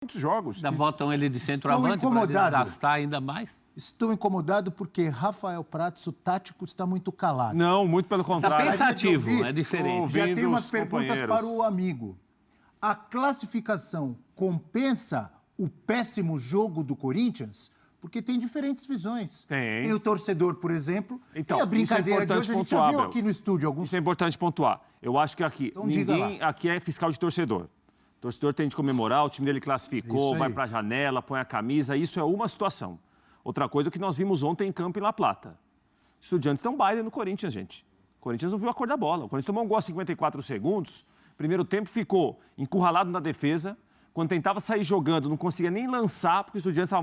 muitos jogos. Ainda botam ele de centroavante para desgastar ainda mais. Estou incomodado porque Rafael Pratos, o tático, está muito calado. Não, muito pelo contrário. Está pensativo, é diferente. Já tem umas perguntas para o amigo. A classificação compensa o péssimo jogo do Corinthians? Porque tem diferentes visões. Tem o torcedor, por exemplo, então, e a brincadeira de hoje a gente já viu aqui no estúdio. Isso é importante pontuar. Eu acho que aqui, então, ninguém aqui é fiscal de torcedor. O torcedor tem de comemorar, o time dele classificou, vai para a janela, põe a camisa, isso é uma situação. Outra coisa é o que nós vimos ontem em campo em La Plata. Estudiantes tem um baile no Corinthians, gente. O Corinthians não viu a cor da bola. O Corinthians tomou um gol a 54 segundos, primeiro tempo ficou encurralado na defesa, quando tentava sair jogando, não conseguia nem lançar, porque o Estudiantes estava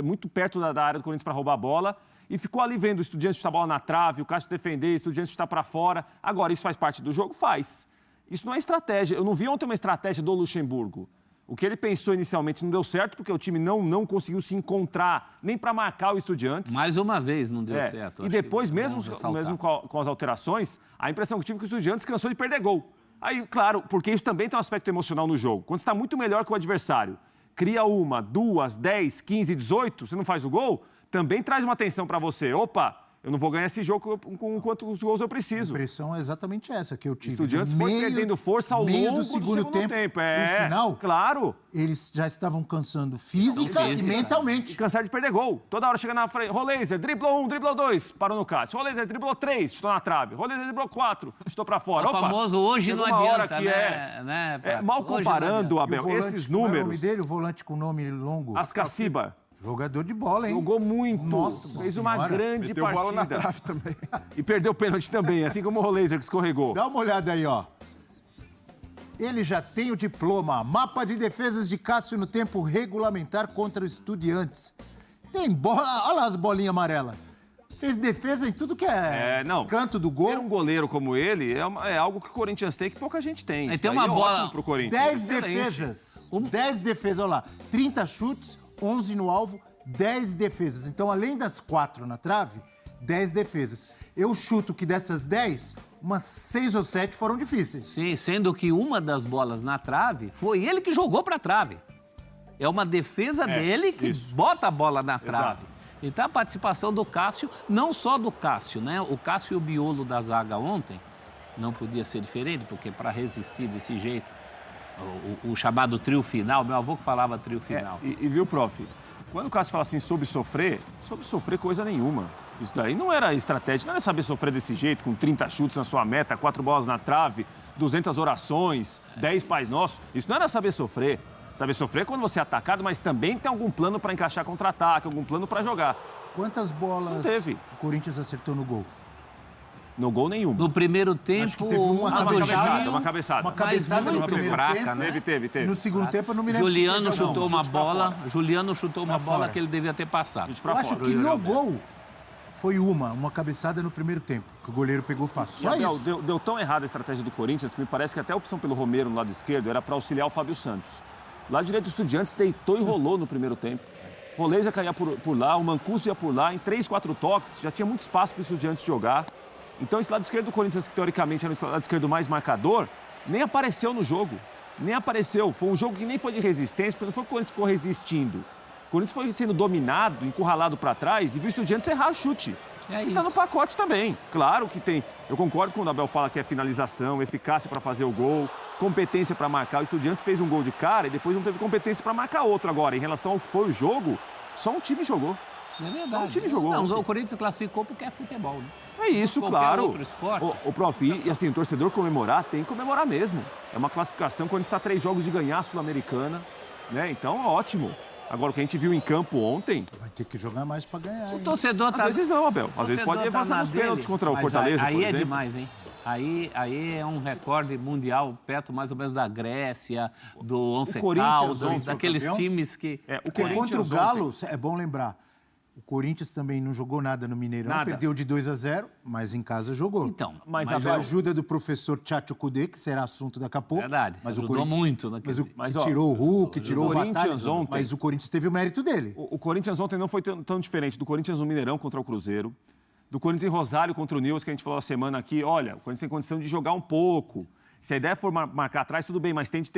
muito perto da área do Corinthians para roubar a bola, e ficou ali vendo o Estudiantes chutar a bola na trave, o Cássio defender, o Estudiantes chutar para fora. Agora, isso faz parte do jogo? Faz. Isso não é estratégia. Eu não vi ontem uma estratégia do Luxemburgo. O que ele pensou inicialmente não deu certo, porque o time não conseguiu se encontrar nem para marcar o Estudiantes. Mais uma vez não deu certo. E depois, mesmo com as alterações, a impressão que eu tive é que o Estudiantes cansou de perder gol. Aí, claro, porque isso também tem um aspecto emocional no jogo. Quando você está muito melhor que o adversário, cria 1, 2, 10, 15, 18, você não faz o gol, também traz uma atenção para você. Opa, eu não vou ganhar esse jogo com quantos gols eu preciso. A impressão é exatamente essa que eu tive. Estudiantes foi perdendo força ao longo do segundo tempo. No final, claro. Eles já estavam cansando física e mentalmente. E cansaram de perder gol. Toda hora chega na frente. Roleiser, driblou 1, driblou 2, parou no Cássio. Roleiser, driblou 3, chutou na trave. Roleiser, driblou 4, chutou pra fora. O famoso hoje não adianta, mal comparando, Abel, esses números... Qual é o nome dele, o volante com nome longo? Ascaciba. Jogador de bola, hein? Jogou muito. Nossa, fez uma grande Meteu partida. Bola na trave também. E perdeu o pênalti também, assim como o Roleiser, que escorregou. Dá uma olhada aí, ó. Ele já tem o diploma. Mapa de defesas de Cássio no tempo regulamentar contra os Estudiantes. Tem bola... Olha lá as bolinhas amarelas. Fez defesa em tudo que canto do gol. Ter um goleiro como ele é algo que o Corinthians tem, que pouca gente tem. Tem uma bola pro Corinthians. 10 defesas. 10 defesas, olha lá. 30 chutes, 11 no alvo, 10 defesas. Então, além das 4 na trave, 10 defesas. Eu chuto que dessas 10, umas 6 ou 7 foram difíceis. Sim, sendo que uma das bolas na trave foi ele que jogou para a trave. É uma defesa dele que bota a bola na trave. Exato. Então, a participação do Cássio, não só do Cássio, né? O Cássio e o Biolo da zaga ontem não podia ser diferente, porque para resistir desse jeito, o chamado trio final, meu avô que falava trio final. E viu, prof, quando o Cássio fala assim sobre sofrer coisa nenhuma. Isso daí não era estratégia, não era saber sofrer desse jeito, com 30 chutes na sua meta, 4 bolas na trave, 200 orações, 10 Pais Nossos. Isso não era saber sofrer. Saber sofrer é quando você é atacado, mas também tem algum plano para encaixar contra-ataque, algum plano para jogar. Quantas bolas o Corinthians acertou no gol? No gol nenhum. No primeiro tempo, acho que teve uma cabeçada. Uma cabeçada. Uma cabeçada mas muito fraca, né? Teve. No segundo tempo, eu não me lembro. Juliano chutou uma bola. Juliano chutou uma bola que ele devia ter passado. Eu acho que no gol foi uma cabeçada no primeiro tempo, que o goleiro pegou fácil. Só isso. Deu tão errada a estratégia do Corinthians que me parece que até a opção pelo Romero no lado esquerdo era para auxiliar o Fábio Santos. O lado direito do Estudiantes deitou e rolou no primeiro tempo. O Rolê já caía por lá, o Mancuso ia por lá, em 3, 4 toques, já tinha muito espaço para o Estudiantes jogar. Então, esse lado esquerdo do Corinthians, que teoricamente era o lado esquerdo mais marcador, nem apareceu no jogo. Nem apareceu. Foi um jogo que nem foi de resistência, porque não foi que o Corinthians ficou resistindo. O Corinthians foi sendo dominado, encurralado para trás e viu o Estudiantes errar chute. E tá no pacote também. Claro que tem. Eu concordo quando o Abel fala que é finalização, eficácia para fazer o gol, competência para marcar. O Estudiantes fez um gol de cara e depois não teve competência para marcar outro. Agora, em relação ao que foi o jogo, só um time jogou. É verdade. Só um time jogou. Não, o Corinthians classificou porque é futebol, né? É isso, claro. Outro esporte. O prof, e assim, o torcedor comemorar, tem que comemorar mesmo. É uma classificação quando está 3 jogos de ganhar a Sul-Americana, né? Então, ótimo. Agora, o que a gente viu em campo ontem... Vai ter que jogar mais para ganhar. O torcedor tá... Às vezes não, Abel. Às vezes pode avançar nos pênaltis contra o Fortaleza, aí por exemplo. É demais, hein? Aí é um recorde mundial, perto mais ou menos da Grécia, do Once Caldas, daqueles times que... Porque contra o Galo, é bom lembrar, o Corinthians também não jogou nada no Mineirão, perdeu de 2-0, mas em casa jogou. Então, mas a ajuda do professor Tchatcho Kudê, que será assunto daqui a pouco. Verdade, mas ajudou muito. Mas tirou o Hulk, tirou o Batalha, mas o Corinthians teve o mérito dele. O Corinthians ontem não foi tão diferente do Corinthians no Mineirão contra o Cruzeiro, do Corinthians em Rosário contra o Nils, que a gente falou a semana aqui. Olha, o Corinthians tem condição de jogar um pouco. Se a ideia for marcar atrás, tudo bem, mas tem de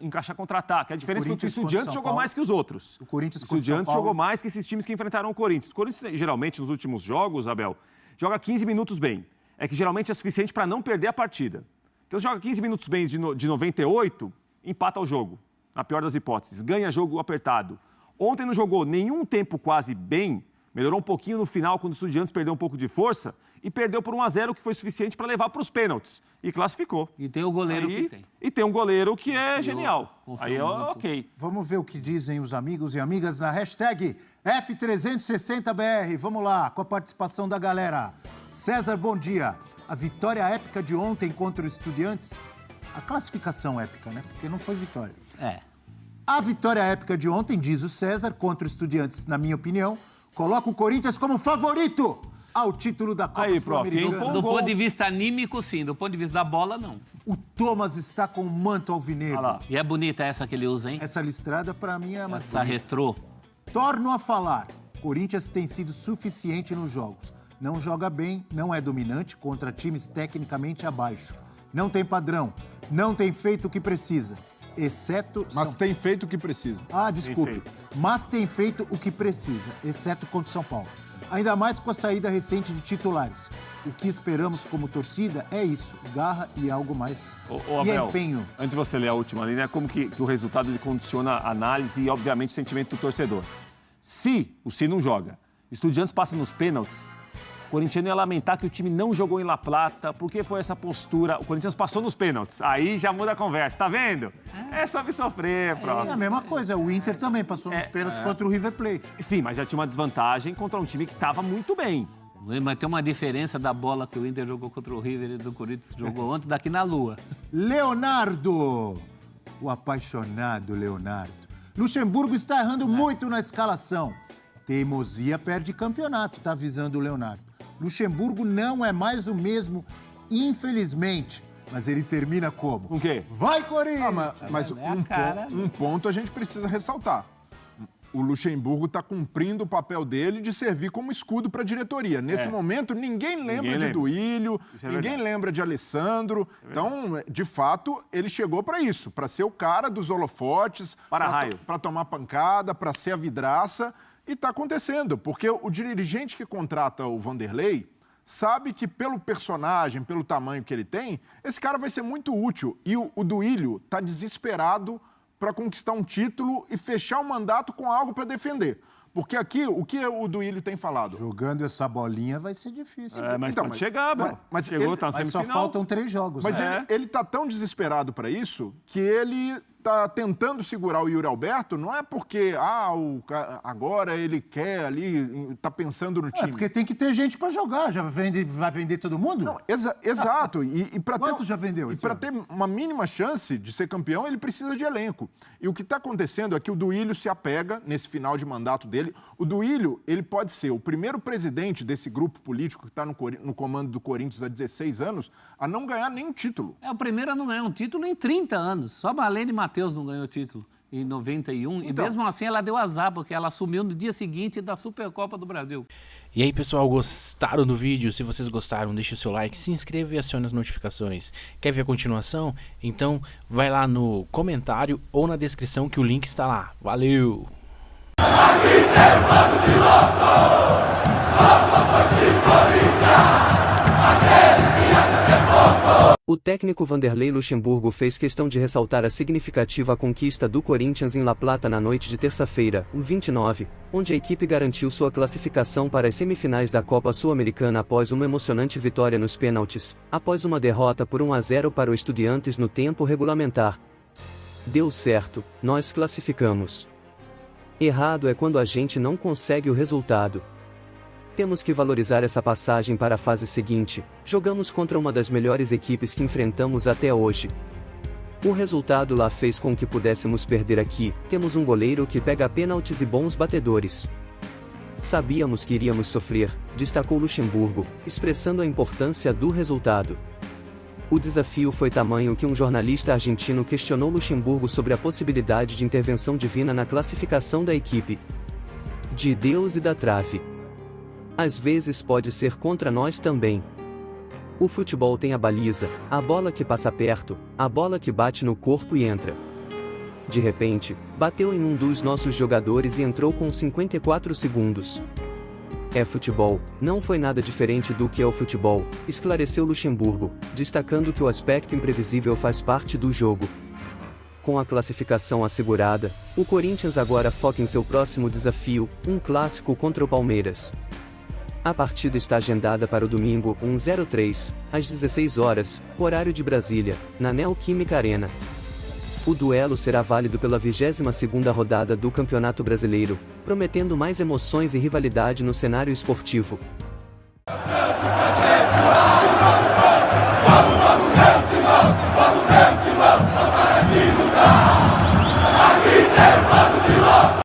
encaixar contra-ataque. A diferença é que o Estudiantes jogou mais que os outros. O Corinthians o Estudiantes jogou mais que esses times que enfrentaram o Corinthians. O Corinthians, geralmente, nos últimos jogos, Abel, joga 15 minutos bem. É que geralmente é suficiente para não perder a partida. Então, joga 15 minutos bem de 98, empata o jogo, na pior das hipóteses. Ganha jogo apertado. Ontem não jogou nenhum tempo quase bem, melhorou um pouquinho no final, quando o Estudiantes perdeu um pouco de força, e perdeu por 1-0, que foi suficiente para levar para os pênaltis. E classificou. E tem o goleiro que tem. E tem um goleiro que é genial. Aí, ok. Vamos ver o que dizem os amigos e amigas na hashtag F360BR. Vamos lá, com a participação da galera. César, bom dia. A vitória épica de ontem contra o Estudiantes... A classificação épica, né? Porque não foi vitória. A vitória épica de ontem, diz o César, contra o Estudiantes, na minha opinião, coloca o Corinthians como favorito ao título da Copa Sul-Americana. Do ponto de vista anímico, sim. Do ponto de vista da bola, não. O Thomas está com o manto alvinegro. E é bonita essa que ele usa, hein? Essa listrada, para mim, é mais essa bonita. Retrô. Torno a falar. Corinthians tem sido suficiente nos jogos. Não joga bem, não é dominante contra times tecnicamente abaixo. Não tem padrão. Não tem feito o que precisa. Exceto... Mas tem feito o que precisa. Ah, desculpe. Mas tem feito o que precisa, exceto contra o São Paulo. Ainda mais com a saída recente de titulares. O que esperamos como torcida é isso, garra e algo mais. E Abel, empenho. Antes de você ler a última linha, como que o resultado ele condiciona a análise e, obviamente, o sentimento do torcedor. Se não joga, Estudiantes passa nos pênaltis, o corintiano ia lamentar que o time não jogou em La Plata, porque foi essa postura. O Corinthians passou nos pênaltis. Aí já muda a conversa, tá vendo? É só me sofrer, próprio. É a mesma coisa, o Inter também passou nos pênaltis contra o River Plate. Sim, mas já tinha uma desvantagem contra um time que estava muito bem. Mas tem uma diferença da bola que o Inter jogou contra o River e do Corinthians jogou ontem daqui na Lua. Leonardo, o apaixonado Leonardo. Luxemburgo está errando muito na escalação. Teimosia perde campeonato, tá avisando o Leonardo. Luxemburgo não é mais o mesmo, infelizmente. Mas ele termina como? Com o quê? Vai, Corinthians! Mas um ponto a gente precisa ressaltar. O Luxemburgo está cumprindo o papel dele de servir como escudo para a diretoria. Nesse momento, ninguém lembra de Duílio, ninguém lembra de Alessandro. Então, de fato, ele chegou para isso, para ser o cara dos holofotes, para tomar pancada, para ser a vidraça. E está acontecendo, porque o dirigente que contrata o Vanderlei sabe que pelo personagem, pelo tamanho que ele tem, esse cara vai ser muito útil. E o Duílio está desesperado para conquistar um título e fechar o mandato com algo para defender. Porque aqui, o que o Duílio tem falado? Jogando essa bolinha vai ser difícil. Mas pode chegar, Abel. Mas só faltam 3 jogos. Mas ele está tão desesperado para isso que ele está tentando segurar o Yuri Alberto, não é porque agora ele quer ali, está pensando no time. É porque tem que ter gente para jogar. Vai vender todo mundo? Não, exato. Quanto já vendeu? E para ter uma mínima chance de ser campeão, ele precisa de elenco. E o que está acontecendo é que o Duílio se apega nesse final de mandato dele. O Duílio, ele pode ser o primeiro presidente desse grupo político que está no comando do Corinthians há 16 anos a não ganhar nenhum título. É o primeiro a não ganhar um título em 30 anos. Só Marlene Matheus não ganhou título em 91. Então, e mesmo assim ela deu azar, porque ela assumiu no dia seguinte da Supercopa do Brasil. E aí, pessoal, gostaram do vídeo? Se vocês gostaram, deixe o seu like, se inscreva e acione as notificações. Quer ver a continuação? Então vai lá no comentário ou na descrição que o link está lá. Valeu! O técnico Vanderlei Luxemburgo fez questão de ressaltar a significativa conquista do Corinthians em La Plata na noite de terça-feira, 29, onde a equipe garantiu sua classificação para as semifinais da Copa Sul-Americana após uma emocionante vitória nos pênaltis, após uma derrota por 1-0 para o Estudiantes no tempo regulamentar. Deu certo, nós classificamos. Errado é quando a gente não consegue o resultado. Temos que valorizar essa passagem para a fase seguinte. Jogamos contra uma das melhores equipes que enfrentamos até hoje. O resultado lá fez com que pudéssemos perder aqui. Temos um goleiro que pega pênaltis e bons batedores. Sabíamos que iríamos sofrer, destacou Luxemburgo, expressando a importância do resultado. O desafio foi tamanho que um jornalista argentino questionou Luxemburgo sobre a possibilidade de intervenção divina na classificação da equipe. De Deus e da trave. Às vezes pode ser contra nós também. O futebol tem a baliza, a bola que passa perto, a bola que bate no corpo e entra. De repente, bateu em um dos nossos jogadores e entrou com 54 segundos. É futebol, não foi nada diferente do que é o futebol, esclareceu Luxemburgo, destacando que o aspecto imprevisível faz parte do jogo. Com a classificação assegurada, o Corinthians agora foca em seu próximo desafio, um clássico contra o Palmeiras. A partida está agendada para o domingo, 1/03, às 16 horas, horário de Brasília, na Neoquímica Arena. O duelo será válido pela 22ª rodada do Campeonato Brasileiro, prometendo mais emoções e rivalidade no cenário esportivo.